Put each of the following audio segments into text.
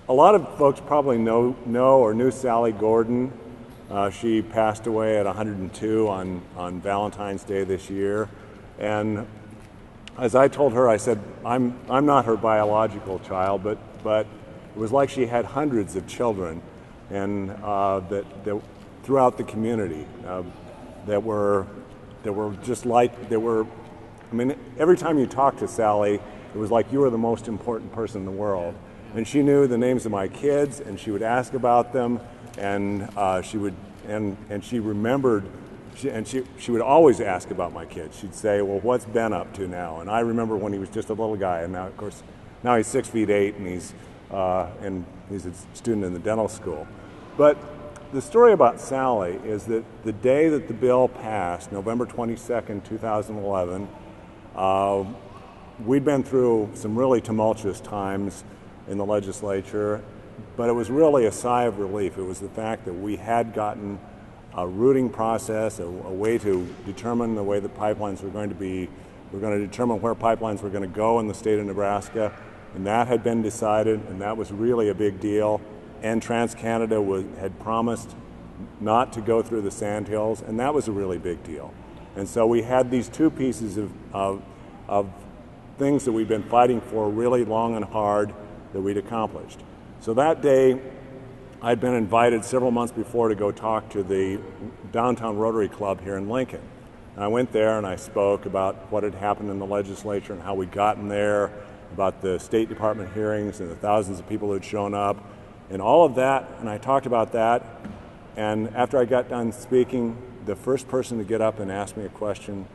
A lot of folks probably know or knew Sally Gordon. She passed away at 102 on Valentine's Day this year. And as I told her, I said, I'm not her biological child, but it was like she had hundreds of children, and that throughout the community that were just like, I mean, every time you talked to Sally, it was like you were the most important person in the world. And she knew the names of my kids, and she would ask about them, and she remembered, she would always ask about my kids. She'd say, well, what's Ben up to now? And I remember when he was just a little guy, and now, of course, now he's 6'8", and he's a student in the dental school. But the story about Sally is that the day that the bill passed, November 22nd, 2011, we'd been through some really tumultuous times in the legislature, but it was really a sigh of relief. It was the fact that we had gotten a routing process, a way to determine the way the pipelines were going to be. We're going to determine where pipelines were going to go in the state of Nebraska, and that had been decided, and that was really a big deal. And TransCanada had promised not to go through the sandhills, and that was a really big deal. And so we had these two pieces of things that we've been fighting for really long and hard that we'd accomplished. So that day, I'd been invited several months before to go talk to the Downtown Rotary Club here in Lincoln. And I went there and I spoke about what had happened in the legislature and how we'd gotten there, about the State Department hearings and the thousands of people who'd shown up, and all of that, and I talked about that. And after I got done speaking, the first person to get up and ask me a question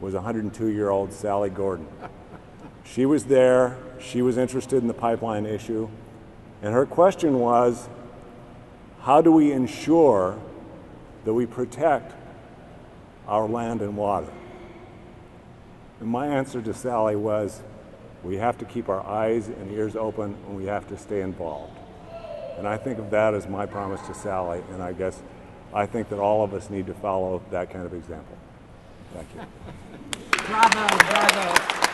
was 102-year-old Sally Gordon. She was there, she was interested in the pipeline issue, and her question was, how do we ensure that we protect our land and water? And my answer to Sally was, we have to keep our eyes and ears open, and we have to stay involved. And I think of that as my promise to Sally, and I think that all of us need to follow that kind of example. Thank you. Bravo, bravo.